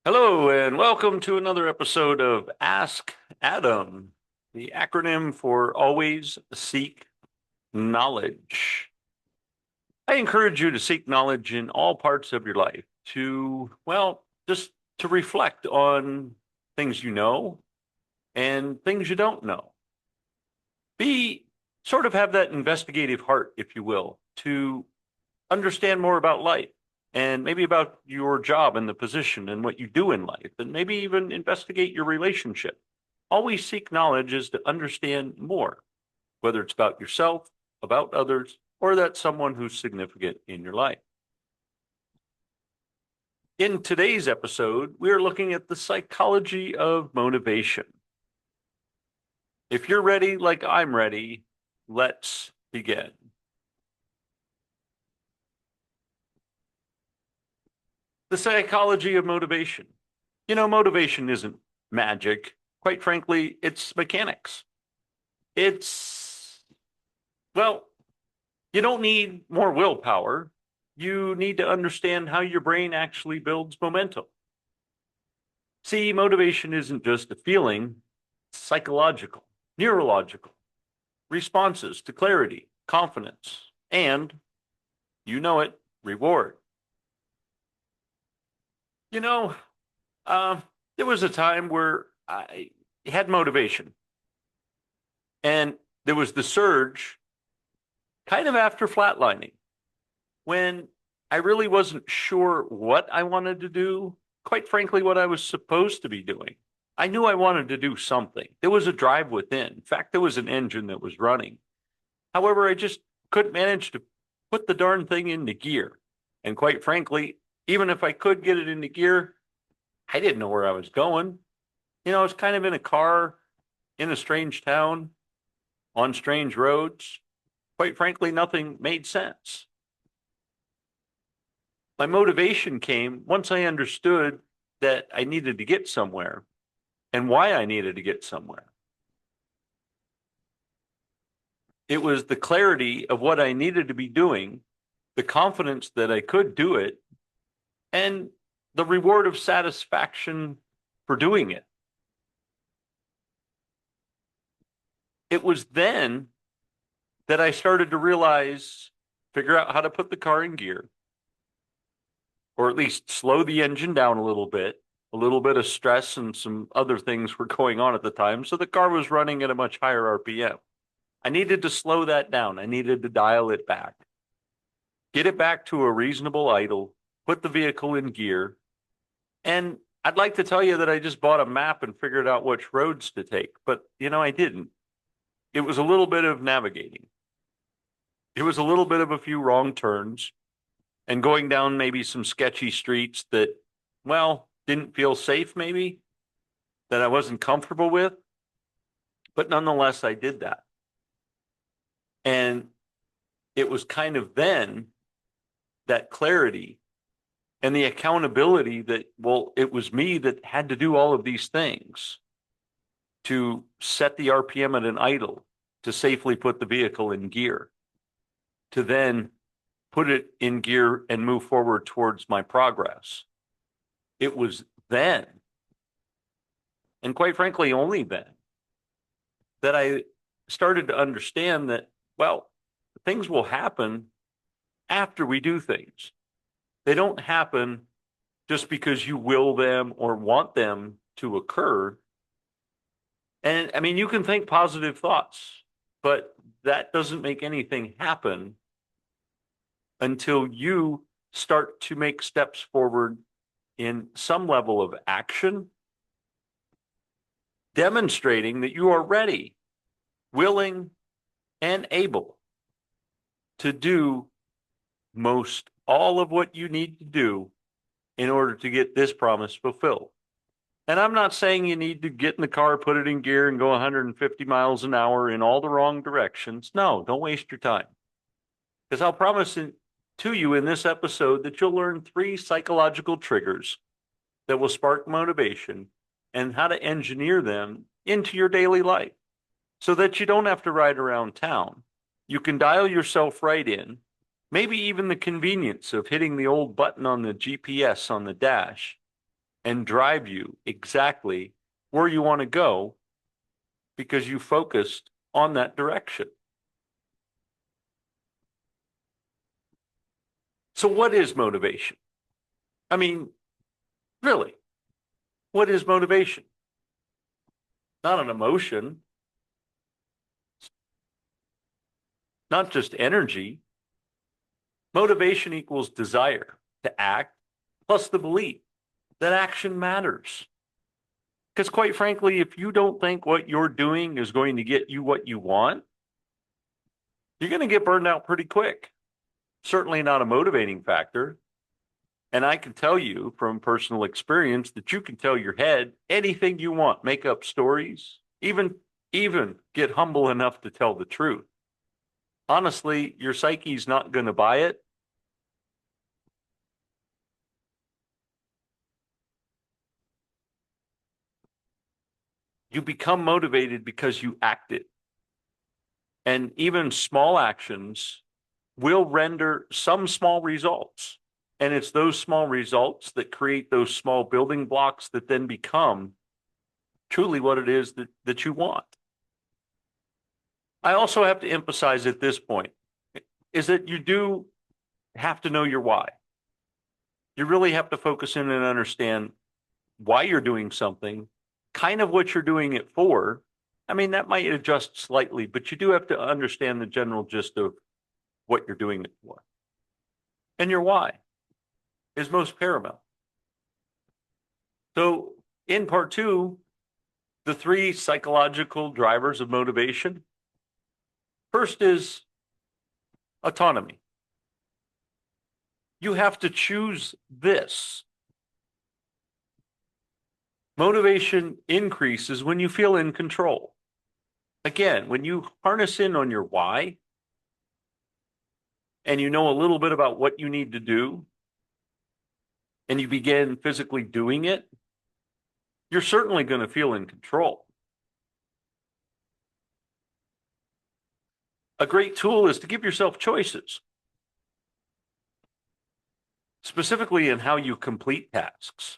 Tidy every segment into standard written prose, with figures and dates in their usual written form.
Hello, and welcome to another episode of Ask Adam, the acronym for Always Seek Knowledge. I encourage you to seek knowledge in all parts of your life just to reflect on things you know and things you don't know. Be sort of have that investigative heart, if you will, to understand more about life and maybe about your job and the position and what you do in life, and maybe even investigate your relationship. Always seek knowledge is to understand more, whether it's about yourself, about others, or that someone who's significant in your life. In today's episode, we are looking at the psychology of motivation. If you're ready, like I'm ready, let's begin. The psychology of motivation. Motivation isn't magic. Quite frankly, it's mechanics. It's, well, you don't need more willpower. You need to understand how your brain actually builds momentum. See, motivation isn't just a feeling, it's psychological, neurological responses to clarity, confidence, and, you know it, reward. You know, uh, there was a time where I had motivation, and there was the surge kind of after flatlining when I really wasn't sure what I wanted to do, quite frankly, what I was supposed to be doing. I knew I wanted to do something. There was a drive within. In fact, there was an engine that was running. However, I just couldn't manage to put the darn thing into gear. And quite frankly, even if I could get it into gear, I didn't know where I was going. I was kind of in a car in a strange town on strange roads. Quite frankly, nothing made sense. My motivation came once I understood that I needed to get somewhere and why I needed to get somewhere. It was the clarity of what I needed to be doing, the confidence that I could do it, and the reward of satisfaction for doing it. It was then that I started to figure out how to put the car in gear, or at least slow the engine down a little bit. A little bit of stress and some other things were going on at the time, so the car was running at a much higher RPM. I needed to slow that down. I needed to dial it back, get it back to a reasonable idle, put the vehicle in gear. And I'd like to tell you that I just bought a map and figured out which roads to take, but I didn't. It was a little bit of navigating. It was a little bit of a few wrong turns and going down maybe some sketchy streets that, didn't feel safe, maybe, that I wasn't comfortable with. But nonetheless, I did that. And it was kind of then that clarity and the accountability that, it was me that had to do all of these things to set the RPM at an idle, to safely put the vehicle in gear, to then put it in gear and move forward towards my progress. It was then, and quite frankly, only then, that I started to understand that, things will happen after we do things. They don't happen just because you will them or want them to occur. And I mean, you can think positive thoughts, but that doesn't make anything happen until you start to make steps forward in some level of action, demonstrating that you are ready, willing, and able to do most all of what you need to do in order to get this promise fulfilled. And I'm not saying you need to get in the car, put it in gear, and go 150 miles an hour in all the wrong directions. No, don't waste your time. Because I'll promise to you in this episode that you'll learn 3 psychological triggers that will spark motivation and how to engineer them into your daily life so that you don't have to ride around town. You can dial yourself right in, maybe even the convenience of hitting the old button on the GPS on the dash and drive you exactly where you want to go because you focused on that direction. So what is motivation? I mean, really, what is motivation? Not an emotion, not just energy. Motivation equals desire to act, plus the belief that action matters. Because quite frankly, if you don't think what you're doing is going to get you what you want, you're going to get burned out pretty quick. Certainly not a motivating factor. And I can tell you from personal experience that you can tell your head anything you want, make up stories, even get humble enough to tell the truth. Honestly, your psyche's not going to buy it. You become motivated because you acted. And even small actions will render some small results. And it's those small results that create those small building blocks that then become truly what it is that you want. I also have to emphasize at this point is that you do have to know your why. You really have to focus in and understand why you're doing something, kind of what you're doing it for. I mean, that might adjust slightly, but you do have to understand the general gist of what you're doing it for. And your why is most paramount. So in part two, the three psychological drivers of motivation. First is autonomy. You have to choose this. Motivation increases when you feel in control. Again, when you harness in on your why and you know a little bit about what you need to do and you begin physically doing it, you're certainly going to feel in control. A great tool is to give yourself choices, specifically in how you complete tasks.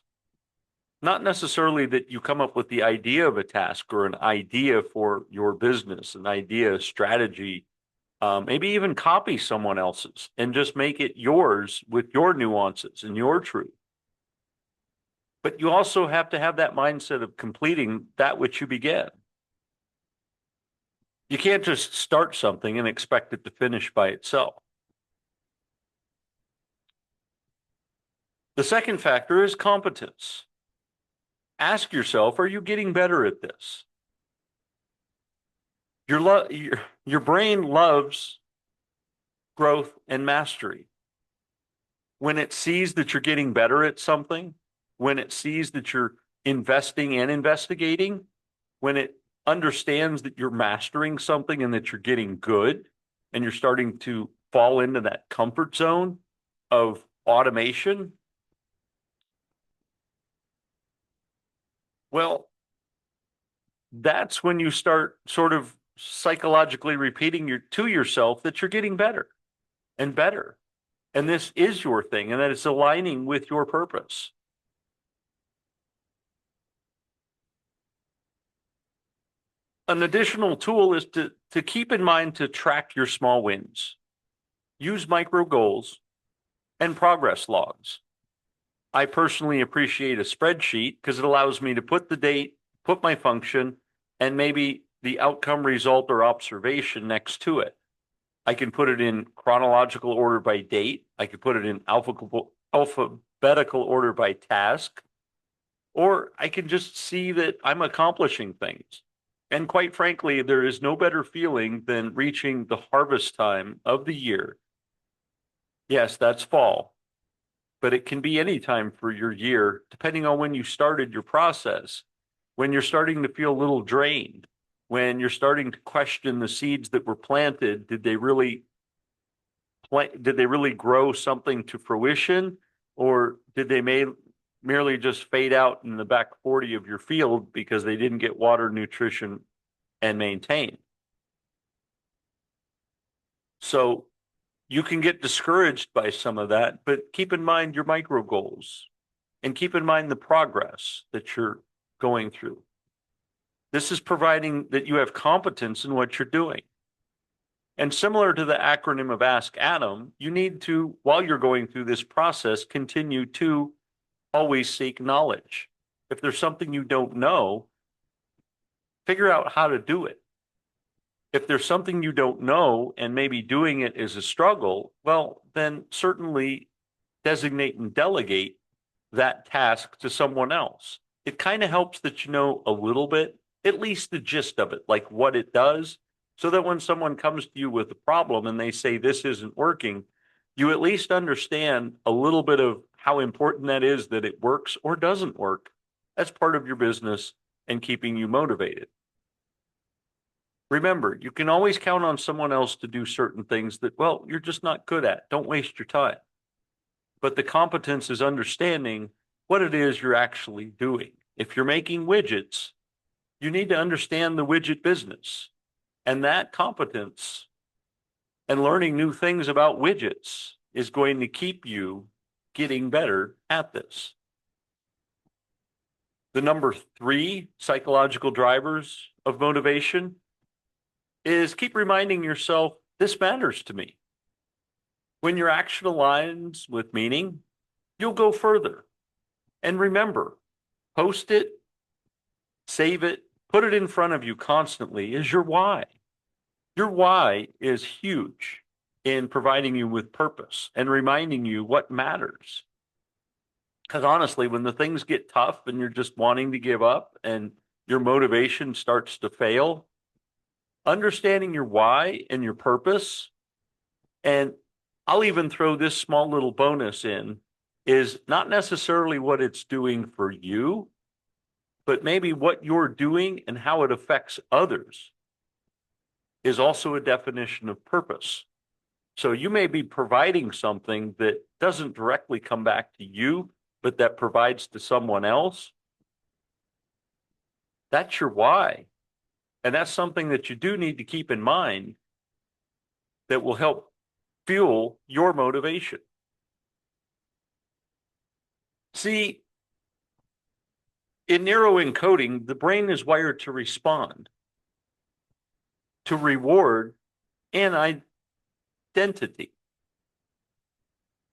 Not necessarily that you come up with the idea of a task or an idea for your business, an idea, strategy, maybe even copy someone else's and just make it yours with your nuances and your truth. But you also have to have that mindset of completing that which you began. You can't just start something and expect it to finish by itself. The second factor is competence. Ask yourself, are you getting better at this? Your brain loves growth and mastery. When it sees that you're getting better at something, when it sees that you're investing and investigating, when it understands that you're mastering something and that you're getting good and you're starting to fall into that comfort zone of automation, well, that's when you start sort of psychologically repeating to yourself that you're getting better and better. And this is your thing and that it's aligning with your purpose. An additional tool is to keep in mind to track your small wins. Use micro goals and progress logs. I personally appreciate a spreadsheet because it allows me to put the date, put my function, and maybe the outcome, result, or observation next to it. I can put it in chronological order by date. I could put it in alphabetical order by task, or I can just see that I'm accomplishing things. And quite frankly, there is no better feeling than reaching the harvest time of the year. Yes, that's fall, but it can be any time for your year, depending on when you started your process. When you're starting to feel a little drained, when you're starting to question the seeds that were planted, did they really grow something to fruition, or did they merely just fade out in the back 40 of your field because they didn't get water, nutrition, and maintained? So you can get discouraged by some of that, but keep in mind your micro goals. and keep in mind the progress that you're going through. This is providing that you have competence in what you're doing. And similar to the acronym of Ask Adam, you need to, while you're going through this process, continue to always seek knowledge. If there's something you don't know, figure out how to do it. If there's something you don't know and maybe doing it is a struggle, well, then certainly designate and delegate that task to someone else. It kind of helps that you know a little bit, at least the gist of it, like what it does, so that when someone comes to you with a problem and they say this isn't working, you at least understand a little bit of how important that is, that it works or doesn't work as part of your business and keeping you motivated. Remember, you can always count on someone else to do certain things that, well, you're just not good at. Don't waste your time. But the competence is understanding what it is you're actually doing. If you're making widgets, you need to understand the widget business. And that competence and learning new things about widgets is going to keep you getting better at this. The number 3 psychological drivers of motivation is keep reminding yourself, this matters to me. When your action aligns with meaning, you'll go further. And remember, post it, save it, put it in front of you constantly is your why. Your why is huge in providing you with purpose and reminding you what matters. Because honestly, when the things get tough and you're just wanting to give up and your motivation starts to fail, understanding your why and your purpose, and I'll even throw this small little bonus in, is not necessarily what it's doing for you, but maybe what you're doing and how it affects others is also a definition of purpose. So you may be providing something that doesn't directly come back to you, but that provides to someone else. That's your why. And that's something that you do need to keep in mind that will help fuel your motivation. See, in neuroencoding, the brain is wired to respond to reward and identity.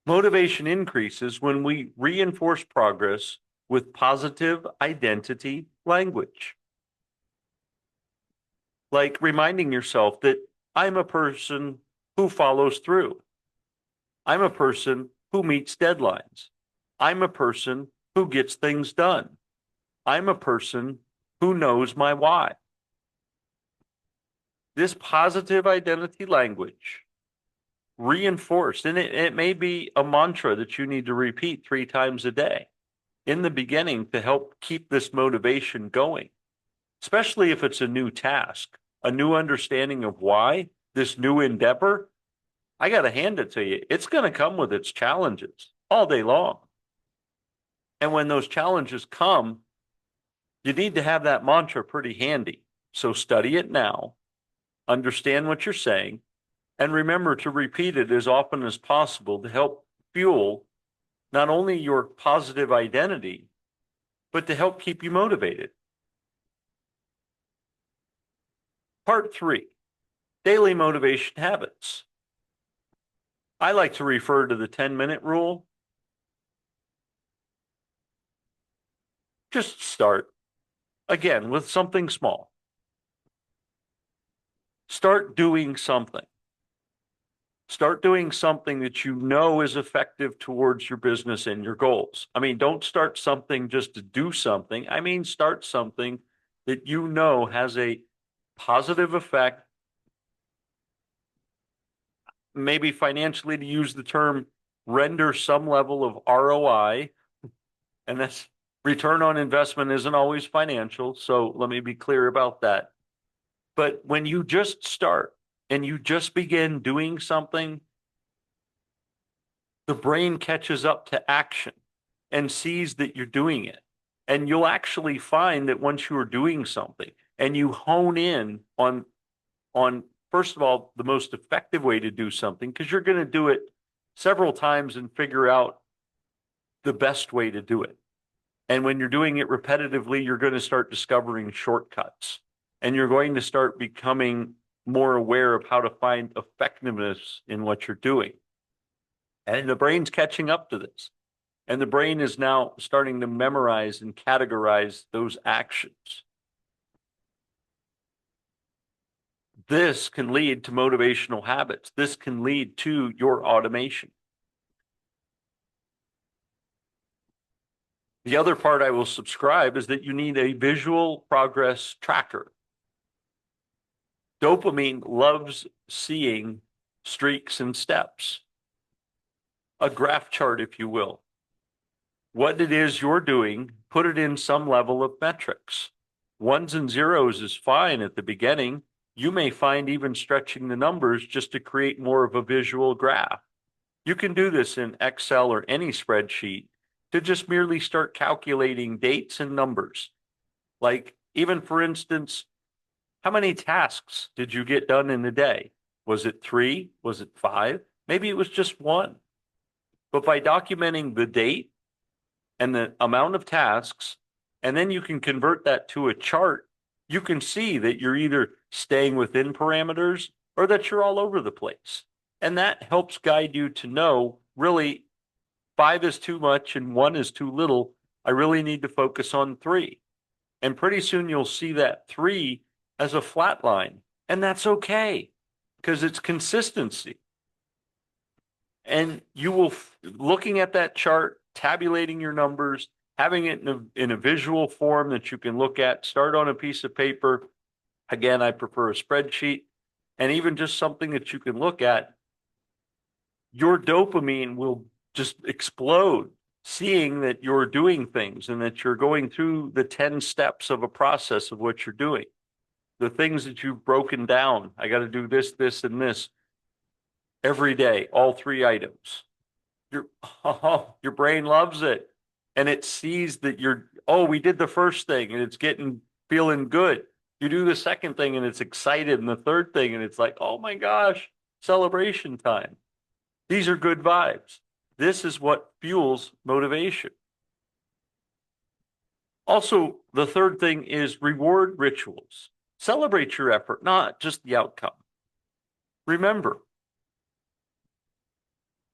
Motivation increases when we reinforce progress with positive identity language. Like reminding yourself that I'm a person who follows through. I'm a person who meets deadlines. I'm a person who gets things done. I'm a person who knows my why. This positive identity language reinforced, and it may be a mantra that you need to repeat 3 times a day in the beginning to help keep this motivation going, especially if it's a new task, a new understanding of why, this new endeavor. I got to hand it to you. It's going to come with its challenges all day long. And when those challenges come, you need to have that mantra pretty handy. So study it now, understand what you're saying, and remember to repeat it as often as possible to help fuel not only your positive identity, but to help keep you motivated. Part 3, daily motivation habits. I like to refer to the 10-minute rule. Just start, again, with something small. Start doing something. Start doing something that you know is effective towards your business and your goals. I mean, don't start something just to do something. I mean, start something that you know has a positive effect, maybe financially, to use the term, render some level of ROI. And that's return on investment isn't always financial. So let me be clear about that. But when you just start and you just begin doing something, the brain catches up to action and sees that you're doing it. And you'll actually find that once you are doing something and you hone in on first of all, the most effective way to do something, because you're going to do it several times and figure out the best way to do it. And when you're doing it repetitively, you're going to start discovering shortcuts, and you're going to start becoming more aware of how to find effectiveness in what you're doing. And the brain's catching up to this. And the brain is now starting to memorize and categorize those actions. This can lead to motivational habits. This can lead to your automation. The other part I will subscribe is that you need a visual progress tracker. Dopamine loves seeing streaks and steps, a graph chart, if you will. What it is you're doing, put it in some level of metrics. Ones and zeros is fine at the beginning. You may find even stretching the numbers just to create more of a visual graph. You can do this in Excel or any spreadsheet to just merely start calculating dates and numbers. Like, even for instance, how many tasks did you get done in a day? Was it 3? Was it 5? Maybe it was just 1. But by documenting the date and the amount of tasks, and then you can convert that to a chart, you can see that you're either staying within parameters or that you're all over the place. And that helps guide you to know, really, 5 is too much and 1 is too little. I really need to focus on 3. And pretty soon you'll see that 3 as a flat line. And that's okay, because it's consistency. And you will, looking at that chart, tabulating your numbers, having it in a visual form that you can look at, start on a piece of paper. Again, I prefer a spreadsheet, and even just something that you can look at. Your dopamine will just explode seeing that you're doing things and that you're going through the 10 steps of a process of what you're doing. The things that you've broken down. I got to do this, this, and this every day, all 3 items. Your brain loves it. And it sees that we did the first thing and it's feeling good. You do the second thing and it's excited, and the third thing and it's like, oh my gosh, celebration time. These are good vibes. This is what fuels motivation. Also, the third thing is reward rituals. Celebrate your effort, not just the outcome. Remember,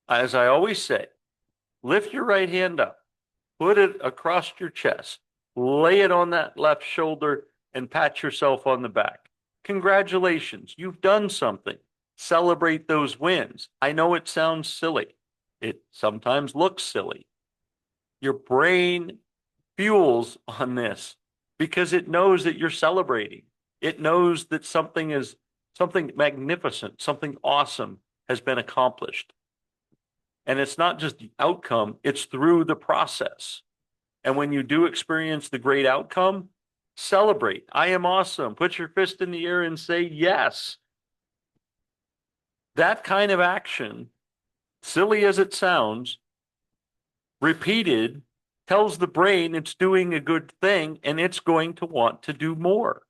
as I always say, lift your right hand up, put it across your chest, lay it on that left shoulder, and pat yourself on the back. Congratulations, you've done something. Celebrate those wins. I know it sounds silly. It sometimes looks silly. Your brain fuels on this because it knows that you're celebrating. It knows that something magnificent, something awesome has been accomplished. And it's not just the outcome, it's through the process. And when you do experience the great outcome, celebrate. I am awesome. Put your fist in the air and say yes. That kind of action, silly as it sounds, repeated, tells the brain it's doing a good thing and it's going to want to do more.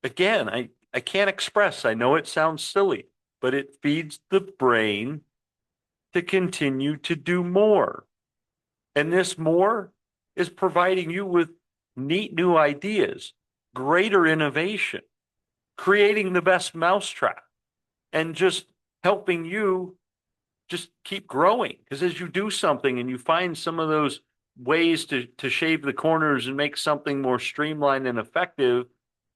Again, I can't express, I know it sounds silly, but it feeds the brain to continue to do more. And this more is providing you with neat new ideas, greater innovation, creating the best mousetrap, and just helping you just keep growing. Because as you do something and you find some of those ways to shave the corners and make something more streamlined and effective,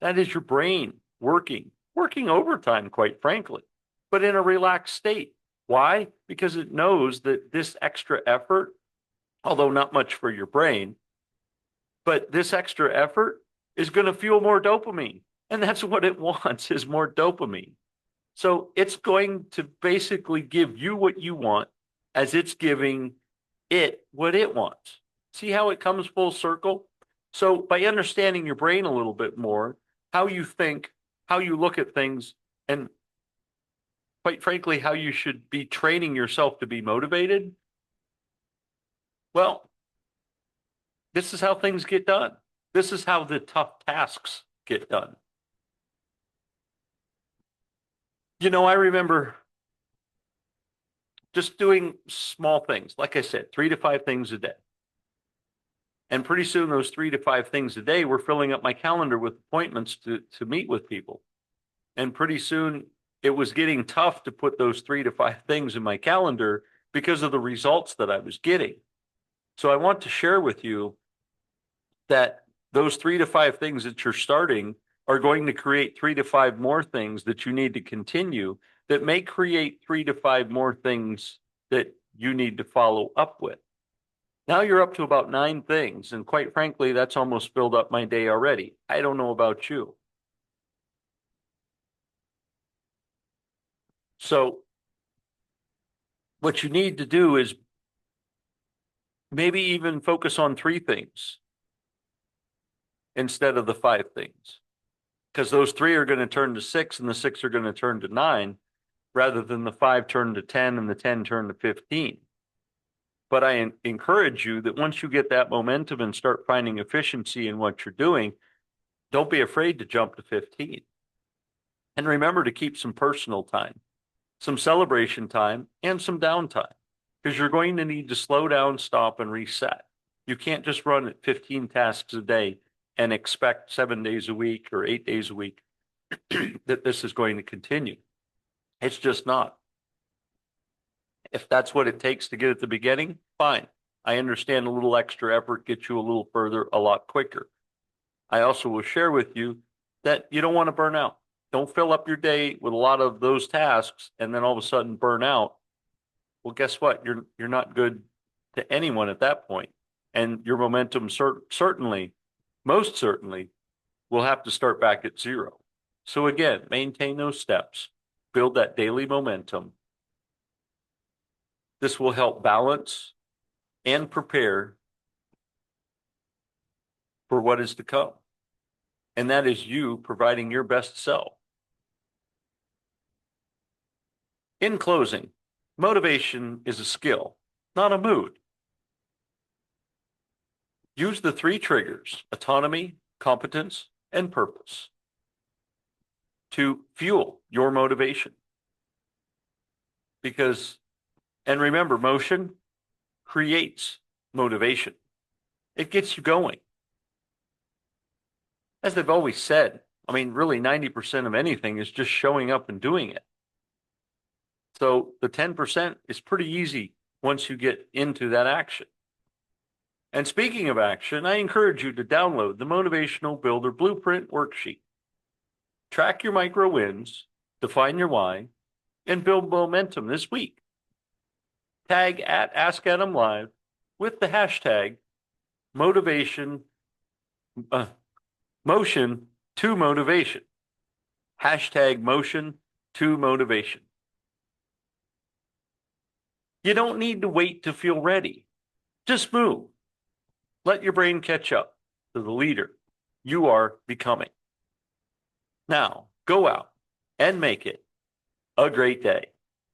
that is your brain working overtime, quite frankly, but in a relaxed state. Why? Because it knows that this extra effort, although not much for your brain, but this extra effort is going to fuel more dopamine. And that's what it wants, is more dopamine. So it's going to basically give you what you want as it's giving it what it wants. See how it comes full circle? So by understanding your brain a little bit more, how you think, how you look at things, and quite frankly, how you should be training yourself to be motivated, well, this is how things get done. This is how the tough tasks get done. I remember just doing small things. Like I said, 3 to 5 things a day. And pretty soon those 3 to 5 things a day were filling up my calendar with appointments to meet with people. And pretty soon it was getting tough to put those 3 to 5 things in my calendar because of the results that I was getting. So I want to share with you that those 3 to 5 things that you're starting are going to create 3 to 5 more things that you need to continue that may create 3 to 5 more things that you need to follow up with. Now you're up to about 9 things. And quite frankly, that's almost filled up my day already. I don't know about you. So what you need to do is maybe even focus on 3 things instead of the 5 things, because those 3 are going to turn to 6 and the 6 are going to turn to 9 rather than the 5 turn to 10 and the 10 turn to 15. But I encourage you that once you get that momentum and start finding efficiency in what you're doing, don't be afraid to jump to 15. And remember to keep some personal time, some celebration time, and some downtime, because you're going to need to slow down, stop, and reset. You can't just run at 15 tasks a day and expect 7 days a week or 8 days a week that this is going to continue. It's just not. If that's what it takes to get at the beginning, fine. I understand a little extra effort gets you a little further a lot quicker. I also will share with you that you don't want to burn out. Don't fill up your day with a lot of those tasks and then all of a sudden burn out. Well, guess what? You're not good to anyone at that point. And your momentum certainly, most certainly, will have to start back at 0. So again, maintain those steps, build that daily momentum. This will help balance and prepare for what is to come. And that is you providing your best self. In closing, motivation is a skill, not a mood. Use the 3 triggers, autonomy, competence, and purpose, to fuel your motivation. And remember, motion creates motivation. It gets you going. As they've always said, I mean, really 90% of anything is just showing up and doing it. So the 10% is pretty easy once you get into that action. And speaking of action, I encourage you to download the Motivational Builder Blueprint worksheet. Track your micro wins, define your why, and build momentum this week. Tag at AskAdamLive with the hashtag motion to motivation. Hashtag motion to motivation. You don't need to wait to feel ready. Just move. Let your brain catch up to the leader you are becoming. Now, go out and make it a great day.